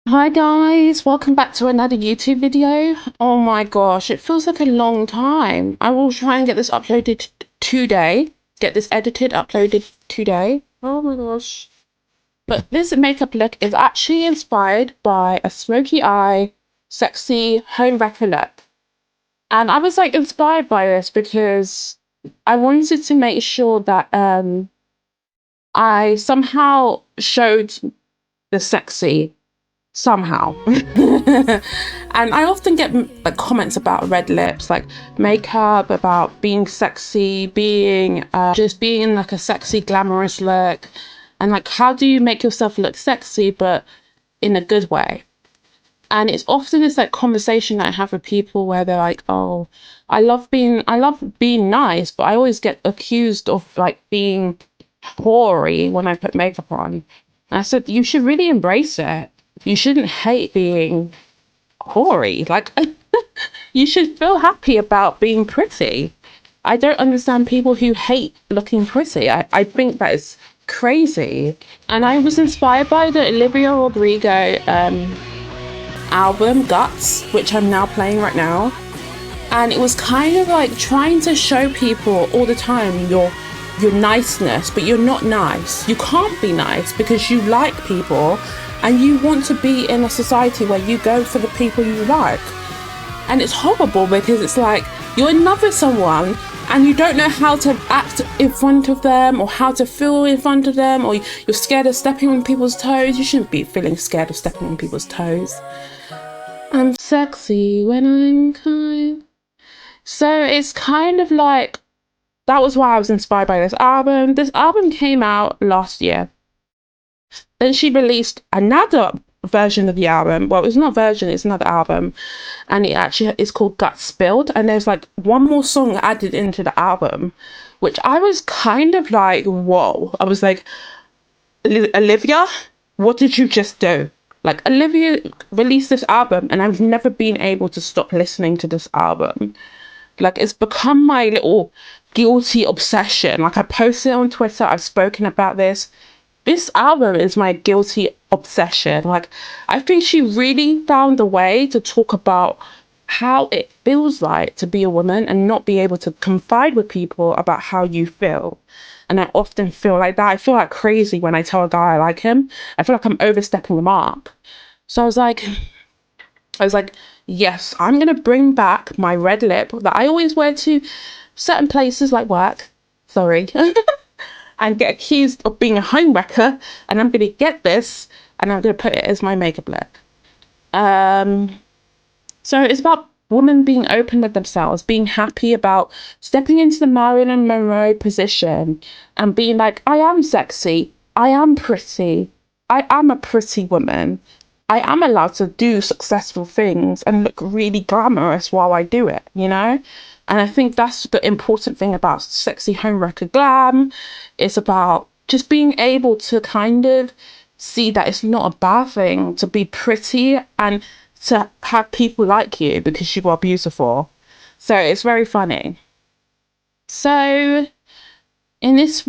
Hi guys, welcome back to another YouTube video. Oh my gosh, it feels like a long time. I will try and get this uploaded today. Get this edited, uploaded today. Oh my gosh. But this makeup look is actually inspired by a smoky eye, sexy Homewrecker look. And I was like inspired by this because I wanted to make sure that I somehow showed the sexy somehow. And I often get like comments about red lips, like makeup, about being sexy, being just being like a sexy glamorous look, and like how do you make yourself look sexy but in a good way. And it's often this like conversation that I have with people where they're like, oh, I love being nice, but I always get accused of like being hoary when I put makeup on. And I said, you should really embrace it. You shouldn't hate being hoary. Like, you should feel happy about being pretty. I don't understand people who hate looking pretty. I think that is crazy. And I was inspired by the Olivia Rodrigo album, Guts, which I'm now playing right now. And it was kind of like trying to show people all the time your niceness, but you're not nice. You can't be nice because you like people and you want to be in a society where you go for the people you like. And it's horrible because it's like you're in love with someone and you don't know how to act in front of them or how to feel in front of them, or you're scared of stepping on people's toes. You shouldn't be feeling scared of stepping on people's toes. I'm sexy when I'm kind. So it's kind of like, that was why I was inspired by this album. This album came out last year. Then she released another version of the album. Well, it's not version, it's another album. And it actually is called Guts Spilled. And there's like one more song added into the album, which I was kind of like, whoa. I was like, Olivia, what did you just do? Like, Olivia released this album and I've never been able to stop listening to this album. Like, it's become my little guilty obsession. Like, I posted on Twitter, I've spoken about this. This album is my guilty obsession. Like, I think she really found a way to talk about how it feels like to be a woman and not be able to confide with people about how you feel. And I often feel like that. I feel like crazy when I tell a guy I like him. I feel like I'm overstepping the mark. So I was like, yes, I'm gonna bring back my red lip that I always wear to certain places like work. Sorry. And get accused of being a homewrecker, and I'm gonna get this and I'm gonna put it as my makeup look. Um, so it's about women being open with themselves, being happy about stepping into the Marilyn Monroe position and being like, I am sexy, I am pretty, I am a pretty woman. I am allowed to do successful things and look really glamorous while I do it, you know? And I think that's the important thing about sexy homewrecker glam. It's about just being able to kind of see that it's not a bad thing to be pretty and to have people like you because you are beautiful. So it's very funny. So in this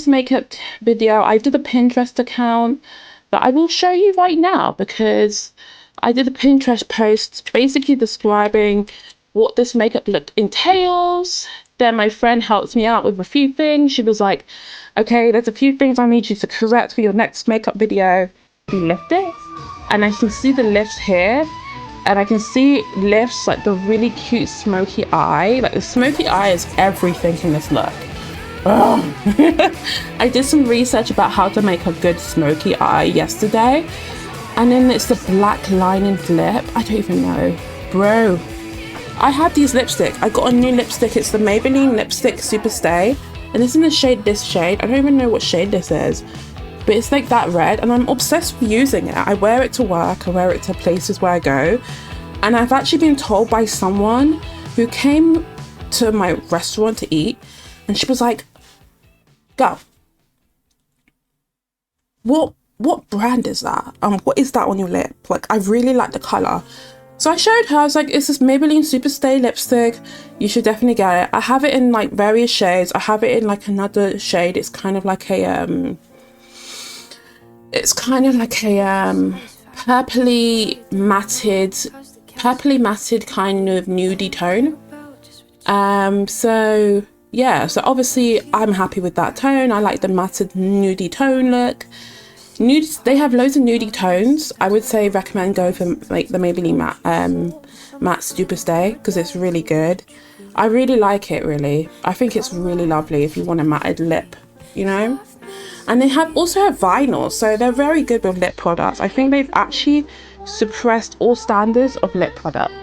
makeup video, I did a Pinterest account that I will show you right now because I did a Pinterest post basically describing what this makeup look entails. Then my friend helped me out with a few things. She was like, okay, there's a few things I need you to correct for your next makeup video. You lift it, and I can see the lifts here, and I can see lifts like the really cute smoky eye. Like, the smoky eye is everything in this look. I did some research about how to make a good smoky eye yesterday, and then it's the black lining lip. I don't even know, bro. I had these lipstick. I got a new lipstick. It's the Maybelline lipstick Super Stay, and it's in the shade, this shade. I don't even know what shade this is, but it's like that red, and I'm obsessed with using it. I wear it to work. I wear it to places where I go, and I've actually been told by someone who came to my restaurant to eat, and she was like, "Go. What brand is that? What is that on your lip? Like, I really like the color." So I showed her. I was like, "It's this Maybelline Super Stay lipstick. You should definitely get it. I have it in like various shades. I have it in like another shade. It's kind of like a purpley matted kind of nudie tone. So yeah, so obviously I'm happy with that tone. I like the matted nudie tone look. Nudes, they have loads of nudie tones. I would say recommend go for like the Maybelline matte Superstay because it's really good. I really like it, really. I think it's really lovely if you want a matted lip, you know. And they also have vinyl, so they're very good with lip products. I think they've actually suppressed all standards of lip product.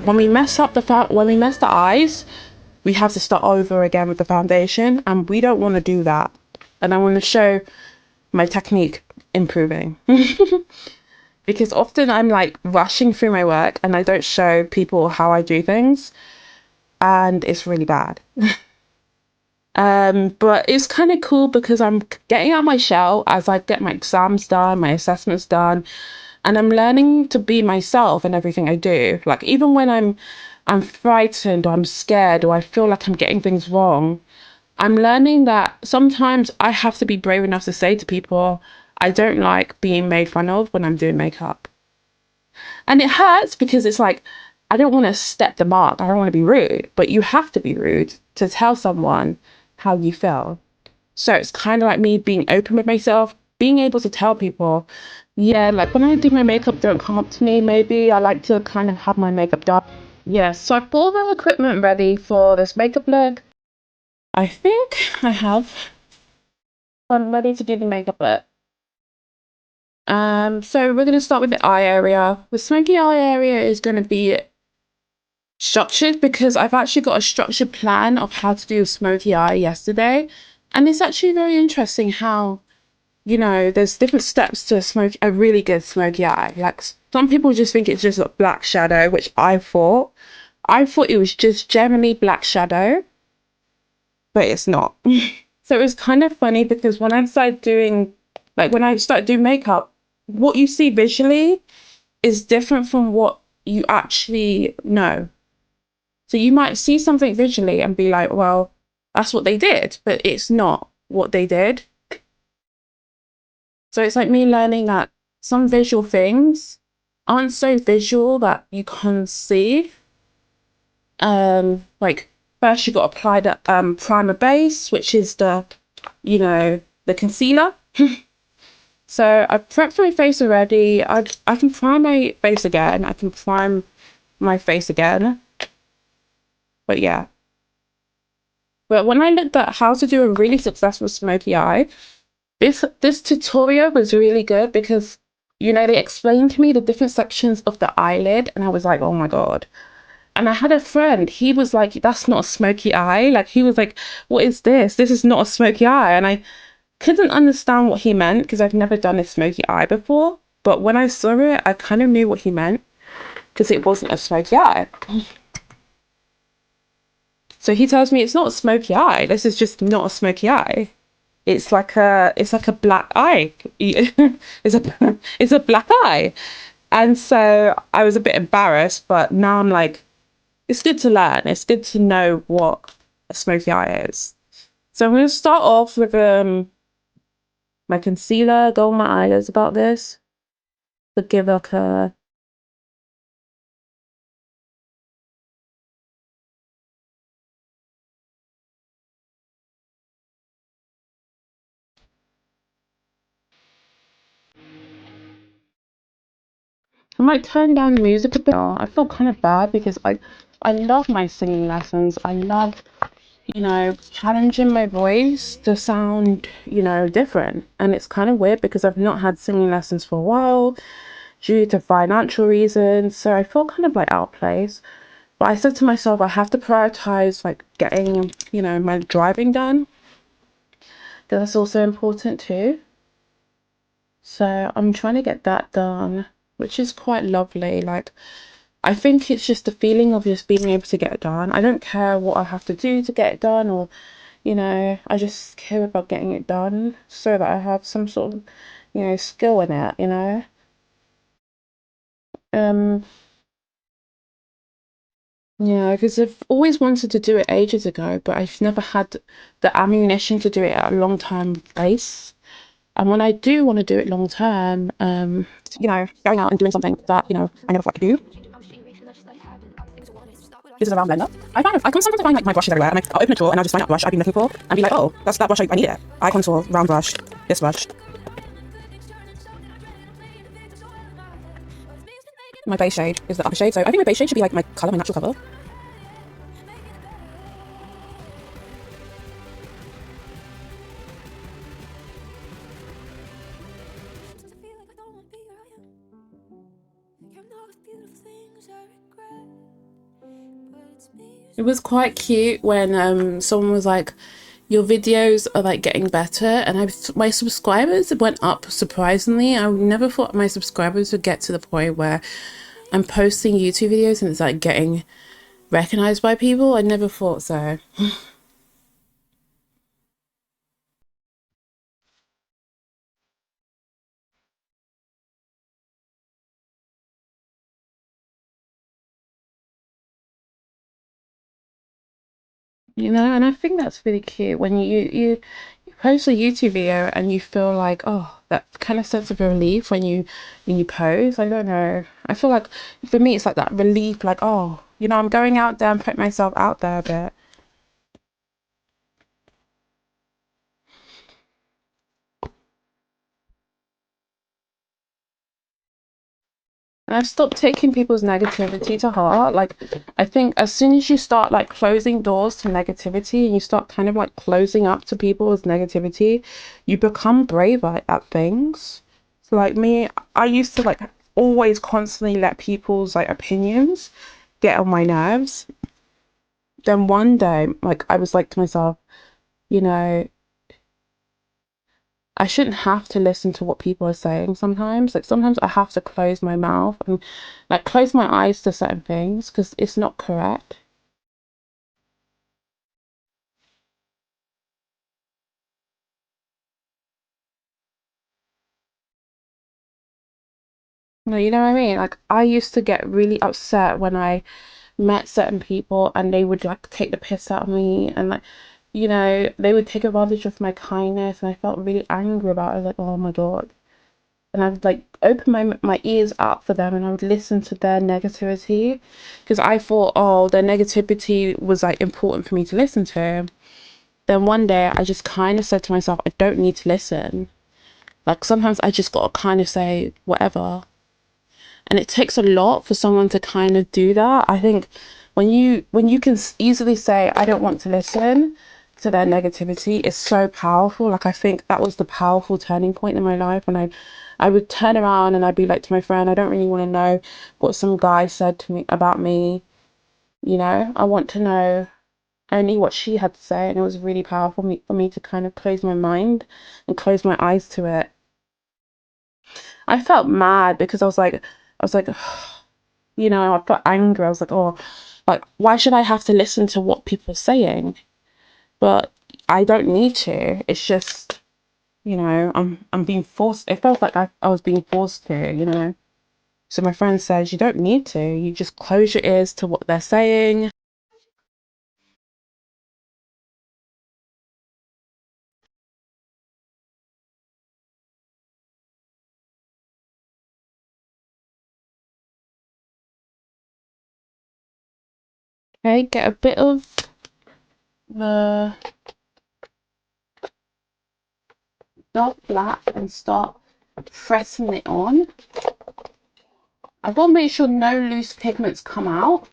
When we mess the eyes, we have to start over again with the foundation, and we don't want to do that. And I want to show my technique improving because often I'm like rushing through my work and I don't show people how I do things, and it's really bad. But it's kind of cool because I'm getting out my shell as I get my exams done, my assessments done, and I'm learning to be myself in everything I do. Like even when I'm frightened or I'm scared or I feel like I'm getting things wrong, I'm learning that sometimes I have to be brave enough to say to people, I don't like being made fun of when I'm doing makeup. And it hurts because it's like, I don't want to step the mark. I don't want to be rude, but you have to be rude to tell someone how you feel. So it's kind of like me being open with myself, being able to tell people, yeah, like when I do my makeup, don't come up to me. Maybe I like to kind of have my makeup done. Yeah, so I've all the equipment ready for this makeup look. I think I have. I'm ready to do the makeup look. So we're gonna start with the eye area. The smoky eye area is gonna be structured because I've actually got a structured plan of how to do a smoky eye yesterday. And it's actually very interesting how, you know, there's different steps to a really good smoky eye. Like some people just think it's just a black shadow, which I thought. I thought it was just generally black shadow, but it's not. So it was kind of funny because when I started doing makeup, what you see visually is different from what you actually know. So you might see something visually and be like, well, that's what they did, but it's not what they did. So it's like me learning that some visual things aren't so visual that you can see. Like first you got to apply the primer base, which is the concealer. So I've prepped my face already. I can prime my face again. I can prime my face again. But yeah. But when I looked at how to do a really successful smoky eye, this tutorial was really good because they explained to me the different sections of the eyelid and I was like, oh my God. And I had a friend, he was like, that's not a smoky eye. Like he was like, what is this? This is not a smoky eye. And I couldn't understand what he meant because I've never done a smoky eye before. But when I saw it, I kind of knew what he meant because it wasn't a smoky eye. So he tells me it's not a smoky eye. This is just not a smoky eye. It's like a black eye. It's a black eye. And so I was a bit embarrassed, but now I'm like, it's good to learn. It's good to know what a smoky eye is. So I'm going to start off with my concealer, go on my eyelids about this, to give like a I might turn down the music a bit. I feel kind of bad because I love my singing lessons. I love, challenging my voice to sound, different. And it's kind of weird because I've not had singing lessons for a while due to financial reasons. So I feel kind of like out of place. But I said to myself, I have to prioritize like getting, my driving done. That's also important too. So I'm trying to get that done, which is quite lovely. Like, I think it's just the feeling of just being able to get it done. I don't care what I have to do to get it done, or, I just care about getting it done so that I have some sort of, skill in it. Um, yeah, because I've always wanted to do it ages ago, but I've never had the ammunition to do it at a long time place. And when I do want to do it long term, you know, going out and doing something that, you know, I never thought I could do. This is a round blender. I can sometimes find like my brushes everywhere, and I'll open a drawer and I'll just find out a brush I've been looking for and be like, oh, that's that brush, I need it. Eye contour, round brush, this brush. My base shade is the upper shade, so I think my base shade should be like my color, my natural color. It was quite cute when someone was like, your videos are like getting better, and my subscribers went up surprisingly. I never thought my subscribers would get to the point where I'm posting YouTube videos and it's like getting recognized by people. I never thought so. You know, and I think that's really cute when you post a YouTube video and you feel like, oh, that kind of sense of relief when you post. I don't know. I feel like for me it's like that relief, like, oh, you know, I'm going out there and putting myself out there a bit. And I've stopped taking people's negativity to heart. Like, I think as soon as you start like closing doors to negativity and you start kind of like closing up to people's negativity, you become braver at things. So like me, I used to like always constantly let people's like opinions get on my nerves. Then one day, like I was like to myself, you know, I shouldn't have to listen to what people are saying sometimes. Like sometimes I have to close my mouth and like close my eyes to certain things because it's not correct. No, you know what I mean? Like I used to get really upset when I met certain people and they would like take the piss out of me and like, you know, they would take advantage of my kindness and I felt really angry about it. Like, oh my God. And I would like open my ears up for them and I would listen to their negativity because I thought, oh, their negativity was like important for me to listen to. Then one day I just kind of said to myself, I don't need to listen. Like sometimes I just gotta kind of say whatever. And it takes a lot for someone to kind of do that. I think when you can easily say, I don't want to listen to their negativity, it's so powerful. Like I think that was the powerful turning point in my life when I would turn around and I'd be like to my friend, I don't really want to know what some guy said to me about me, you know? I want to know only what she had to say, and it was really powerful for me to kind of close my mind and close my eyes to it. I felt mad because I was like, you know, I felt angry. I was like, oh, like why should I have to listen to what people are saying? But I don't need to. It's just, you know, I'm being forced. It felt like I was being forced to, you know. So my friend says you don't need to. You just close your ears to what they're saying. Okay, get a bit of the dark black and start pressing it on. I've got to make sure no loose pigments come out.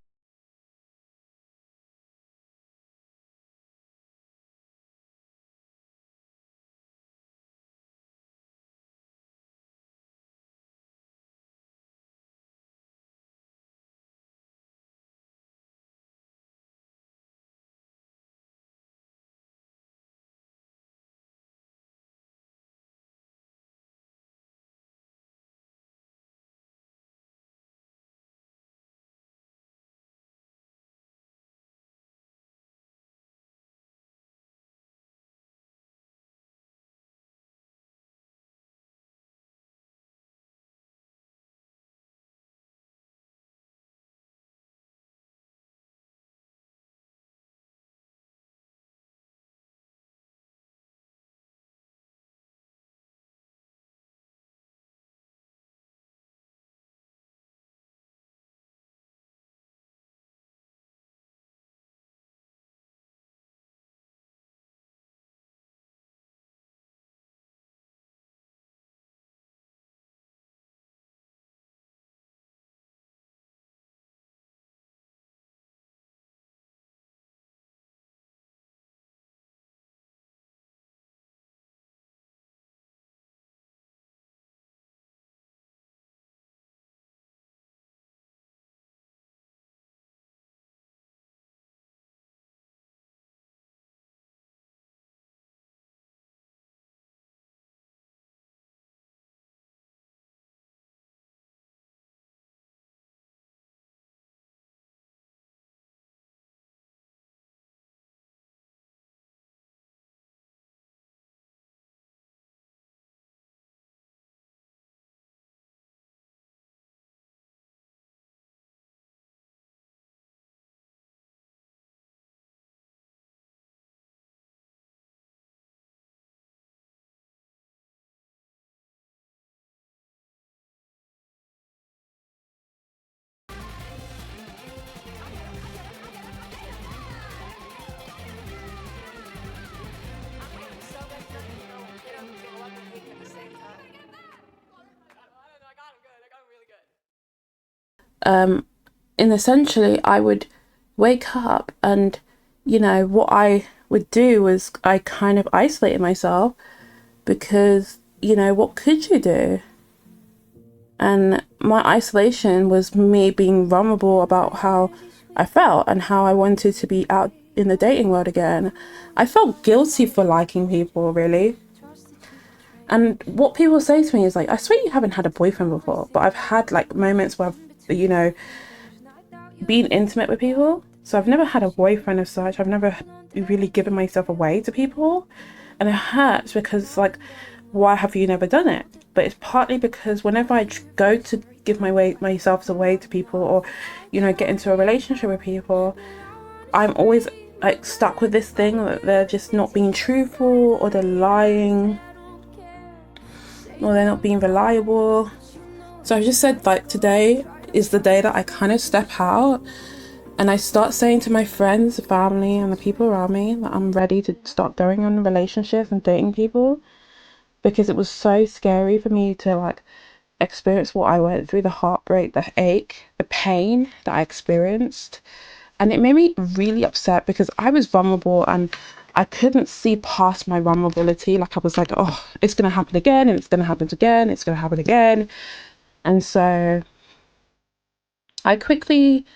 And essentially I would wake up and, what I would do was I kind of isolated myself because, what could you do? And my isolation was me being vulnerable about how I felt and how I wanted to be out in the dating world again. I felt guilty for liking people, really. And what people say to me is like, I swear you haven't had a boyfriend before, but I've had like moments where I've, been intimate with people. So I've never had a boyfriend as such. I've never really given myself away to people. And it hurts because, like, why have you never done it? But it's partly because whenever I go to give myself away to people, or, get into a relationship with people, I'm always like stuck with this thing that they're just not being truthful, or they're lying, or they're not being reliable. So I just said, like, today is the day that I kind of step out and I start saying to my friends, family, and the people around me that I'm ready to start going on relationships and dating people, because it was so scary for me to like experience what I went through, the heartbreak, the ache, the pain that I experienced. And it made me really upset because I was vulnerable and I couldn't see past my vulnerability. Like, I was like, oh, it's going to happen again, and it's going to happen again, it's going to happen again. And so I quickly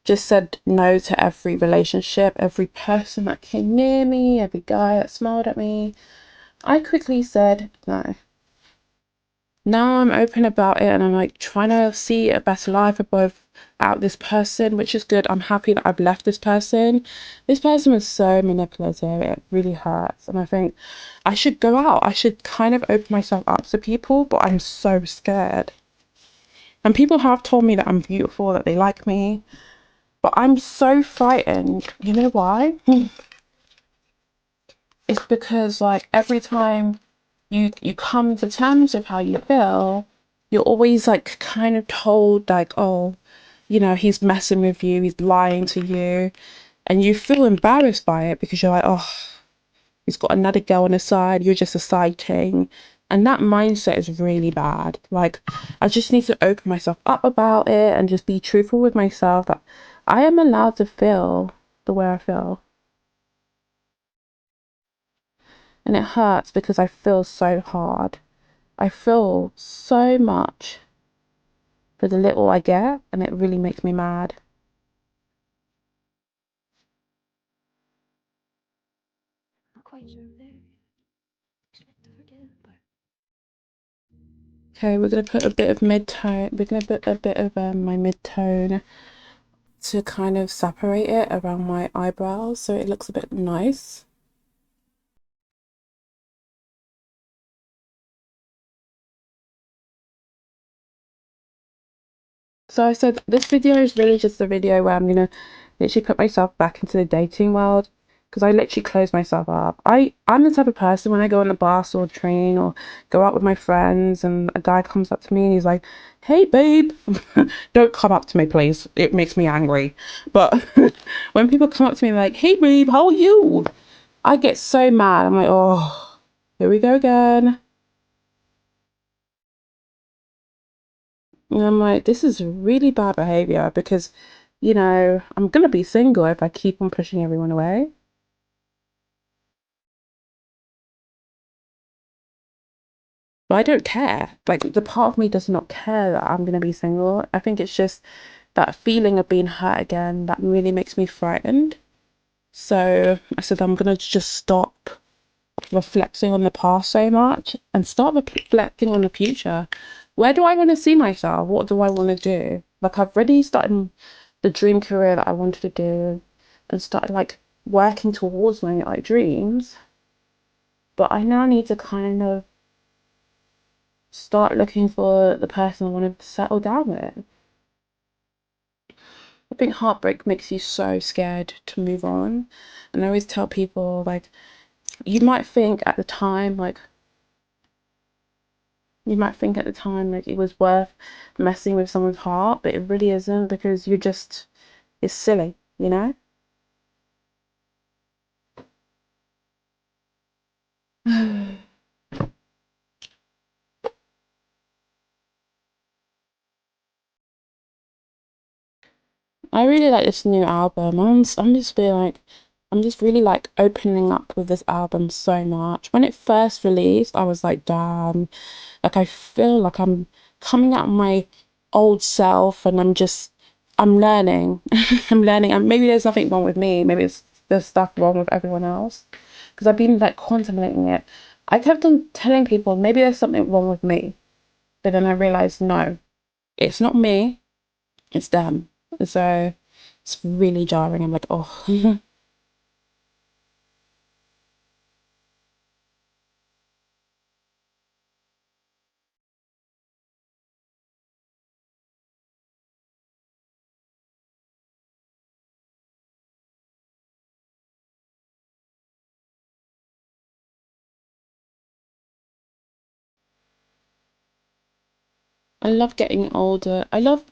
just said no to every relationship, every person that came near me, every guy that smiled at me. I quickly said no. Now I'm open about it and I'm like trying to see a better life above out this person, which is good. I'm happy that I've left this person. This person was so manipulative. It really hurts. And I think I should go out. I should kind of open myself up to people, but I'm so scared. And people have told me that I'm beautiful, that they like me, but I'm so frightened. You know why? It's because like every time you come to terms with how you feel, you're always like kind of told like, oh, he's messing with you, he's lying to you, and you feel embarrassed by it because you're like, oh, he's got another girl on the side, you're just a side thing. And that mindset is really bad. Like, I just need to open myself up about it and just be truthful with myself that I am allowed to feel the way I feel. And it hurts because I feel so hard. I feel so much for the little I get, and it really makes me mad. Okay, we're gonna put a bit of mid-tone. We're gonna put a bit of my mid-tone to kind of separate it around my eyebrows so it looks a bit nice. So I said this video is really just a video where I'm gonna literally put myself back into the dating world, because I literally closed myself up. I'm the type of person when I go on the bus or train or go out with my friends and a guy comes up to me and he's like, "Hey babe," don't come up to me please. It makes me angry. But when people come up to me like, "Hey babe, how are you?" I get so mad. I'm like, oh, here we go again. And I'm like, this is really bad behavior because, I'm gonna be single if I keep on pushing everyone away. But I don't care. Like, the part of me does not care that I'm gonna be single. I think it's just that feeling of being hurt again that really makes me frightened. So I said I'm gonna just stop reflecting on the past so much and start reflecting on the future. Where do I want to see myself? What do I want to do? Like, I've already started the dream career that I wanted to do and started like working towards my like dreams. But I now need to kind of start looking for the person I want to settle down with. I think heartbreak makes you so scared to move on. And I always tell people like, you might think at the time like it was worth messing with someone's heart, but it really isn't, because it's silly, you know? I really like this new album. I'm just really like opening up with this album so much. When it first released, I was like, damn, like I feel like I'm coming out of my old self and I'm learning. I'm learning. And maybe there's nothing wrong with me. Maybe there's stuff wrong with everyone else. Because I've been like contemplating it. I kept on telling people maybe there's something wrong with me. But then I realized no, it's not me, it's them. So it's really jarring. I'm like, oh. I love getting older. I don't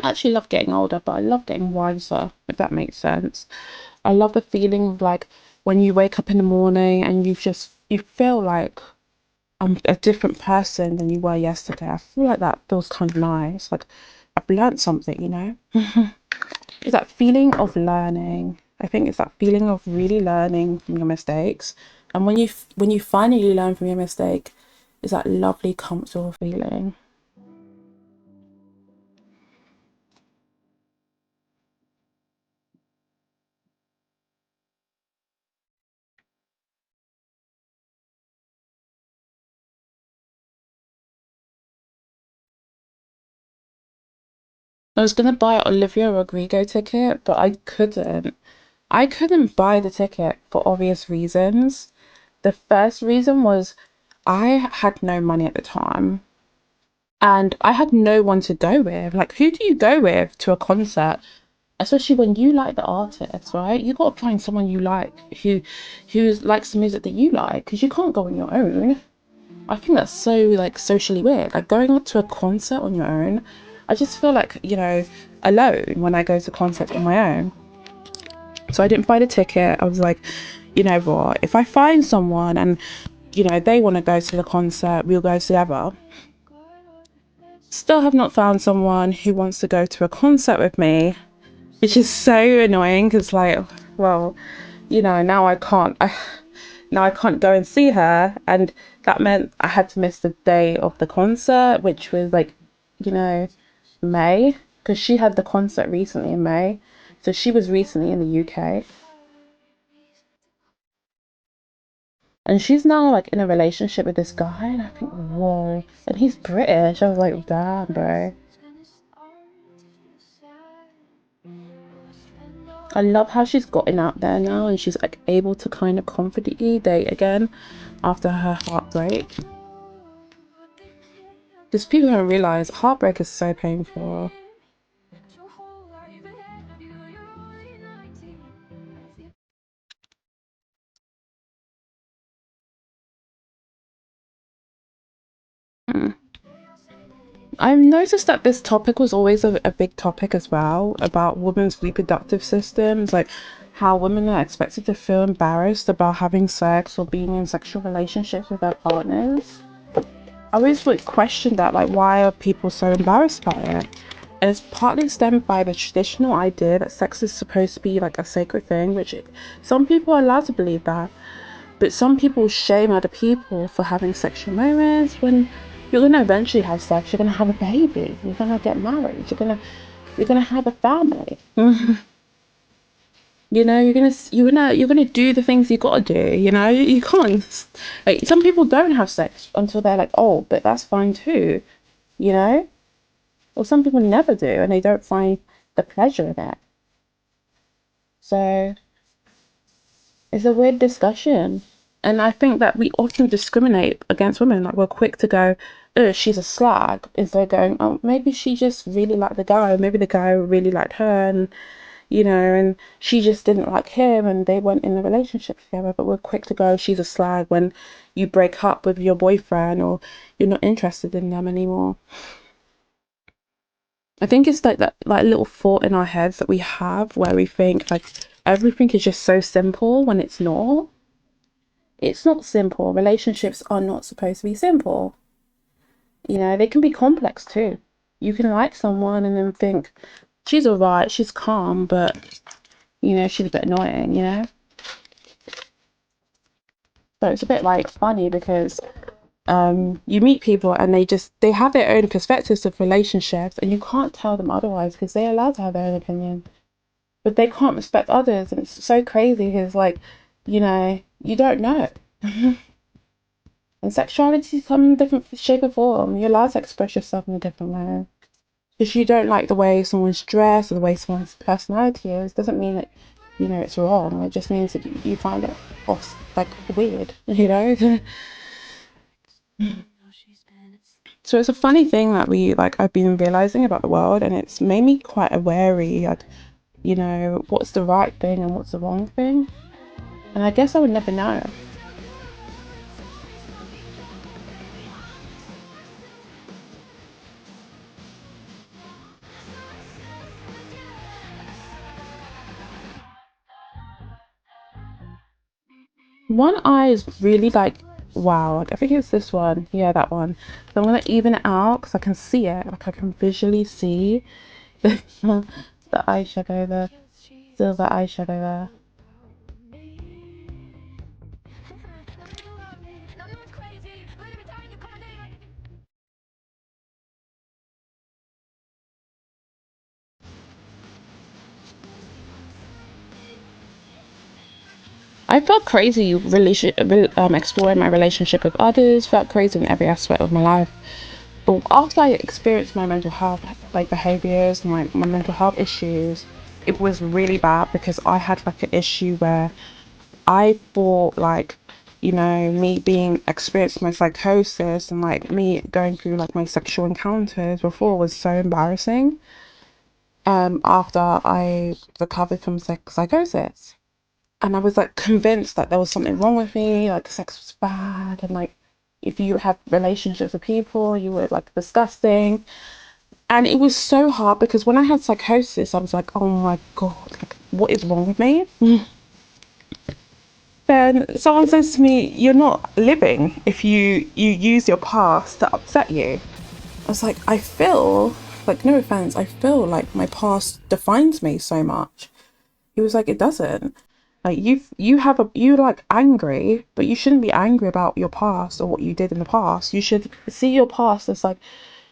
actually love getting older, but I love getting wiser, if that makes sense. I love the feeling of like when you wake up in the morning and you feel like I'm a different person than you were yesterday. I feel like that feels kind of nice. Like I've learned something, you know? It's that feeling of learning. I think it's that feeling of really learning from your mistakes. And when you finally learn from your mistake, it's that lovely, comfortable feeling. I was gonna buy an Olivia Rodrigo ticket, but I couldn't. I couldn't buy the ticket for obvious reasons. The first reason was I had no money at the time and I had no one to go with. Like, who do you go with to a concert? Especially when you like the artist, right? You got to find someone you like who likes the music that you like because you can't go on your own. I think that's so like socially weird. Like going to a concert on your own, I just feel like, you know, alone when I go to concerts on my own. So I didn't buy the ticket. I was like, you know what, if I find someone and, you know, they want to go to the concert, we'll go together. Still have not found someone who wants to go to a concert with me, which is so annoying because like, well, you know, now I can't go and see her, and that meant I had to miss the day of the concert, which was like, you know, May, because she had the concert recently in May, so she was recently in the UK, and she's now like in a relationship with this guy, and I think, whoa, and he's British. I was like, damn, bro. I love how she's gotten out there now, and she's like able to kind of confidently date again after her heartbreak. Because people don't realize heartbreak is so painful. Mm. I've noticed that this topic was always a big topic as well about women's reproductive systems, like how women are expected to feel embarrassed about having sex or being in sexual relationships with their partners. I always would question that, like, why are people so embarrassed by it? And it's partly stemmed by the traditional idea that sex is supposed to be like a sacred thing, some people are allowed to believe that. But some people shame other people for having sexual moments when you're gonna eventually have sex, you're gonna have a baby, you're gonna get married, you're gonna have a family. You know, you're gonna do the things you gotta do, you know? You can't, like, some people don't have sex until they're like old, but that's fine too, you know? Or some people never do and they don't find the pleasure in it. So it's a weird discussion. And I think that we often discriminate against women. Like, we're quick to go, oh, she's a slag, instead of going, oh, maybe she just really liked the guy, or maybe the guy really liked her, and, you know, and she just didn't like him, and they weren't in a relationship together. But we're quick to go, she's a slag, when you break up with your boyfriend or you're not interested in them anymore. I think it's like that, like little thought in our heads that we have where we think like everything is just so simple when it's not. It's not simple. Relationships are not supposed to be simple. You know, they can be complex too. You can like someone and then think, she's alright, she's calm, but you know, she's a bit annoying, you know. So it's a bit like funny because you meet people and they have their own perspectives of relationships, and you can't tell them otherwise because they're allowed to have their own opinion, but they can't respect others, and it's so crazy because like, you know, you don't know. And sexuality comes in different shape or form. You're allowed to express yourself in a different way. If you don't like the way someone's dressed or the way someone's personality is, doesn't mean that, you know, it's wrong. It just means that you find it off, like, weird, you know. So it's a funny thing that I've been realizing about the world, and it's made me quite wary, like, you know, what's the right thing and what's the wrong thing. And I guess I would never know. One eye is really like, wow, I think it's this one. Yeah, that one. So I'm gonna even it out because I can see it. Like I can visually see the, the eyeshadow, the silver eyeshadow there. I felt crazy exploring my relationship with others, felt crazy in every aspect of my life. But after I experienced my mental health like behaviors and my mental health issues, it was really bad because I had like an issue where I thought like, you know, me being experienced my psychosis and like me going through like my sexual encounters before was so embarrassing. After I recovered from psychosis. And I was like convinced that there was something wrong with me, like sex was bad, and like if you had relationships with people, you were like disgusting. And it was so hard because when I had psychosis, I was like, oh my God, like what is wrong with me? Then someone says to me, you're not living if you use your past to upset you. I was like, I feel like, no offense, I feel like my past defines me so much. He was like, it doesn't. Like you like angry, but you shouldn't be angry about your past or what you did in the past. You should see your past as like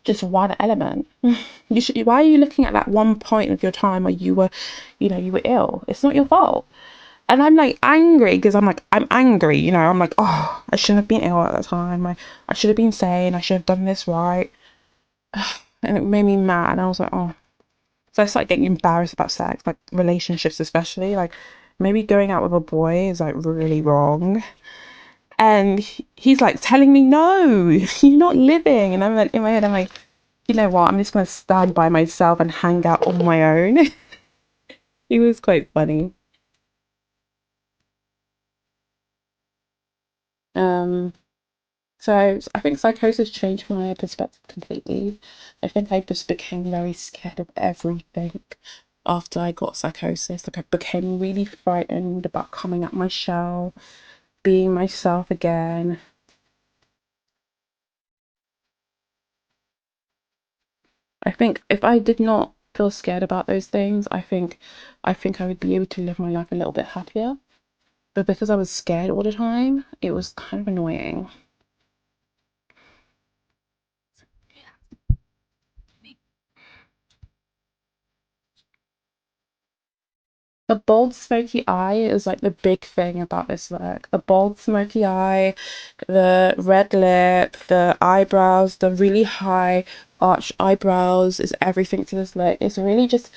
just one element. You should. Why are you looking at that one point of your time where you were, you know, you were ill? It's not your fault. And I'm like angry because I'm angry. You know, I'm like, oh, I shouldn't have been ill at that time. I should have been sane. I should have done this right. And it made me mad. And I was like, oh. So I started getting embarrassed about sex, like relationships especially. Like maybe going out with a boy is like really wrong. And he's like telling me, no, you're not living. And I'm like, in my head, I'm like, you know what? I'm just gonna stand by myself and hang out on my own. It was quite funny. Um, so I think psychosis changed my perspective completely. I think I just became very scared of everything after I got psychosis. Like I became really frightened about coming out my shell, being myself again. I think if I did not feel scared about those things, I think I would be able to live my life a little bit happier. But because I was scared all the time, it was kind of annoying. The bold smoky eye is like the big thing about this look. The bold smoky eye, the red lip, the eyebrows, the really high arched eyebrows is everything to this look. It's really just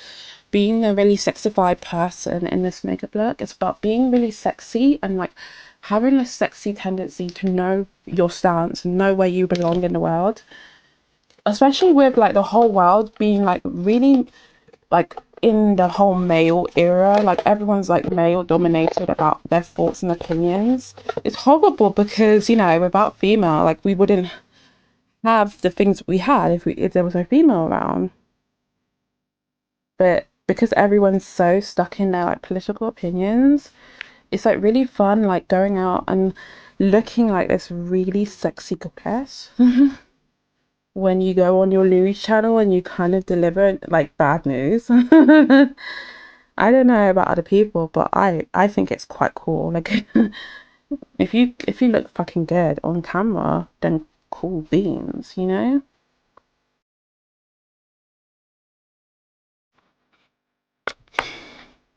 being a really sexified person in this makeup look. It's about being really sexy and like having a sexy tendency to know your stance and know where you belong in the world. Especially with like the whole world being like really like in the whole male era, like everyone's like male dominated about their thoughts and opinions. It's horrible because, you know, without female, like we wouldn't have the things we had if there was no female around. But because everyone's so stuck in their like political opinions, it's like really fun like going out and looking like this really sexy goddess. when you go on your Louis channel and you kind of deliver like bad news. I don't know about other people, but I think it's quite cool. Like if you look fucking good on camera, then cool beans, you know?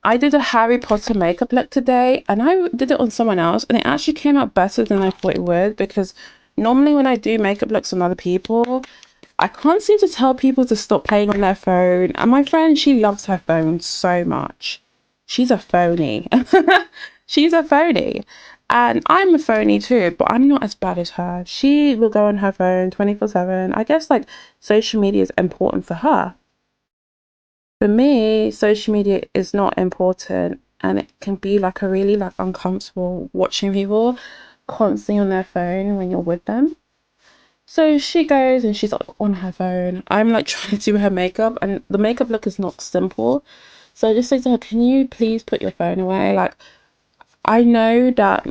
I did a Harry Potter makeup look today and I did it on someone else and it actually came out better than I thought it would because normally when I do makeup looks on other people, I can't seem to tell people to stop playing on their phone. And my friend, she loves her phone so much. She's a phony. She's a phony. And I'm a phony too, but I'm not as bad as her. She will go on her phone 24/7. I guess like social media is important for her. For me, social media is not important and it can be like a really like uncomfortable watching people constantly on their phone when you're with them. So she goes and she's like on her phone. I'm like trying to do her makeup and the makeup look is not simple. So I just say to her, can you please put your phone away? Like I know that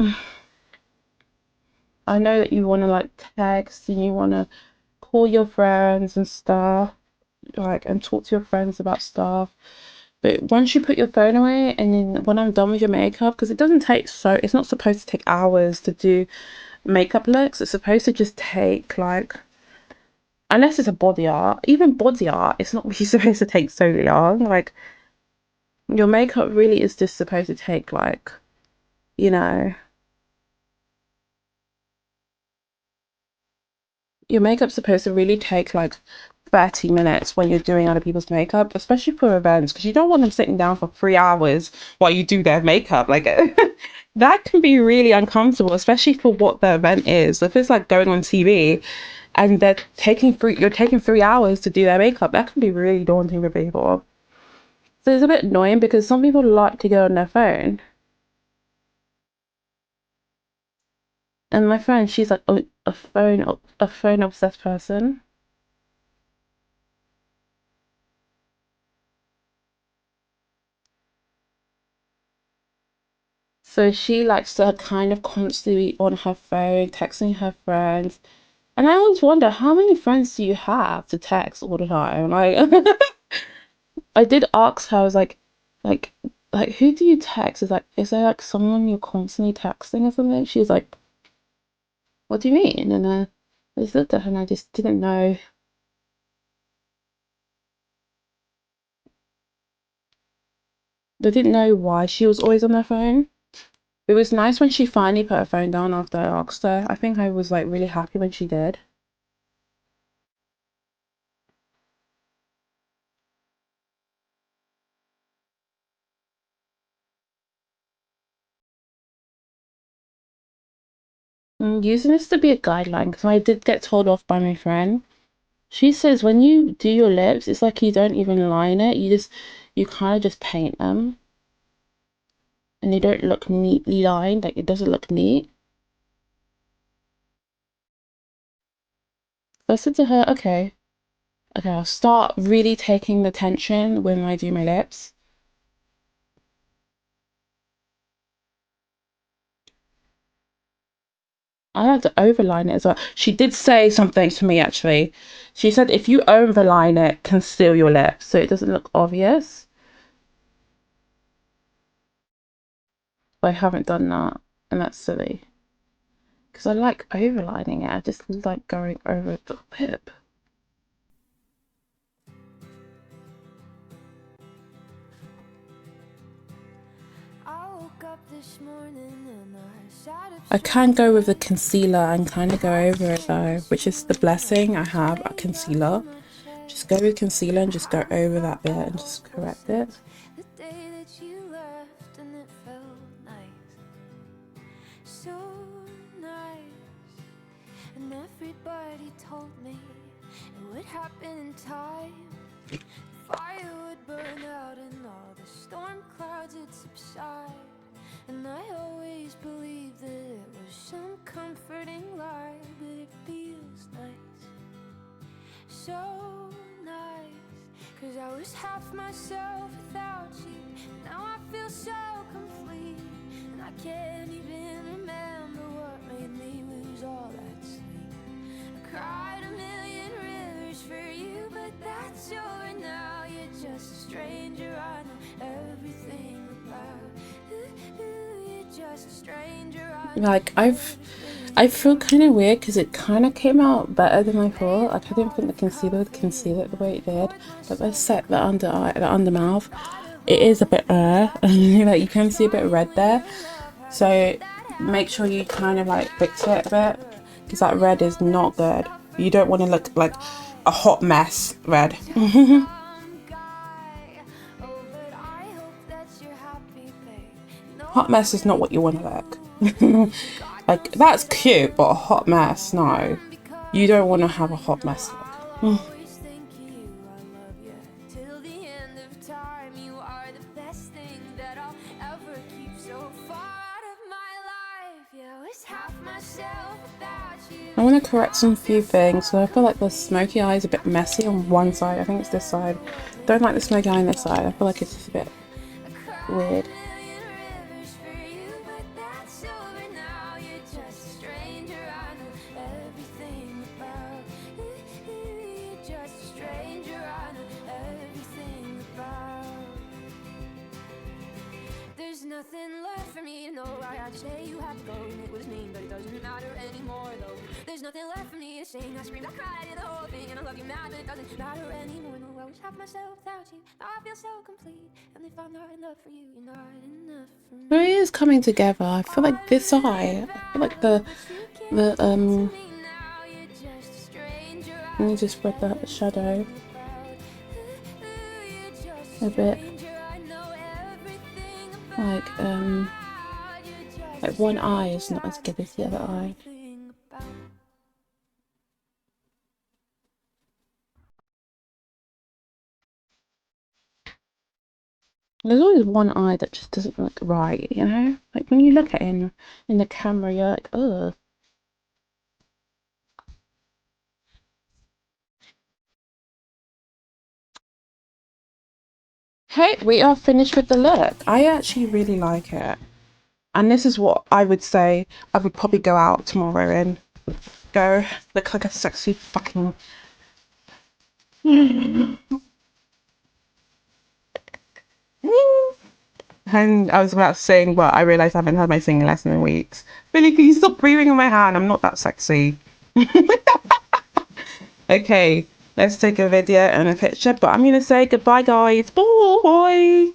you want to like text and you want to call your friends and stuff, like and talk to your friends about stuff. But once you put your phone away and then when I'm done with your makeup, because it doesn't take it's not supposed to take hours to do makeup looks. It's supposed to just take like, unless it's a body art, even body art, it's not really supposed to take so long. Like your makeup really is just supposed to take like, you know, your makeup's supposed to really take like 30 minutes when you're doing other people's makeup, especially for events, because you don't want them sitting down for 3 hours while you do their makeup. Like that can be really uncomfortable, especially for what the event is. If it's like going on TV and you're taking 3 hours to do their makeup, that can be really daunting for people. So it's a bit annoying because some people like to go on their phone. And my friend, she's like a phone obsessed person. So she likes to kind of constantly on her phone, texting her friends. And I always wonder, how many friends do you have to text all the time? Like, I did ask her, I was like, like, who do you text? Is there like someone you're constantly texting or something? She was like, what do you mean? And I just looked at her and I just didn't know. I didn't know why she was always on her phone. It was nice when she finally put her phone down after I asked her. I think I was like really happy when she did. Using this to be a guideline because I did get told off by my friend. She says when you do your lips, it's like you don't even line it. You kind of just paint them and they don't look neatly lined. Like it doesn't look neat. So I said to her, okay, I'll start really taking the tension when I do my lips. I have to overline it as well. She did say something to me actually. She said if you overline it, conceal your lips so it doesn't look obvious. But I haven't done that, and that's silly. Because I like overlining it. I just like going over the lip. I can go with the concealer and kind of go over it though, which is the blessing I have a concealer. Just go with concealer and just go over that bit and just correct it. So nice, and everybody told me it would happen in time. Fire would burn out and all the storm clouds would subside. And I always believed that it was some comforting lie, but it feels nice, so nice. Cause I was half myself without you. Now I feel so complete, and I can't even remember what made me lose all that sleep. I cried a million rivers Like I feel kind of weird because it kind of came out better than I thought. Like I didn't think the concealer would conceal it the way it did. But let's set the under eye, the under mouth. It is a bit like you can see a bit of red there. So make sure you kind of like fix it a bit because that red is not good. You don't want to look like a hot mess red. Hot mess is not what you want to look. Like that's cute, but a hot mess, no. You don't want to have a hot mess look. I want to correct some few things. So I feel like the smoky eye is a bit messy on one side. I think it's this side. Don't like the smoky eye on this side. I feel like it's just a bit weird. There's nothing left for me to know. I had to say you had to go, and it was mean, but it doesn't matter anymore though. There's nothing left for me to sing. I screamed, I cried, did the whole thing, and I love you now, but it doesn't matter anymore. No, I was half myself without you. Now I feel so complete. And if I'm not enough for you, you're not enough for me. It is coming together. I feel like this eye. I feel like the let me just spread that shadow a bit. Like one eye is not as good as the other eye. There's always one eye that just doesn't look right, you know? Like when you look at it in the camera, you're like, ugh. Okay, we are finished with the look. I actually really like it. And this is what I would say I would probably go out tomorrow in. Go look like a sexy fucking... And I was about to sing, but I realised I haven't had my singing lesson in weeks. Billy, can you stop breathing on my hand? I'm not that sexy. Okay, let's take a video and a picture, but I'm going to say goodbye, guys. Bye!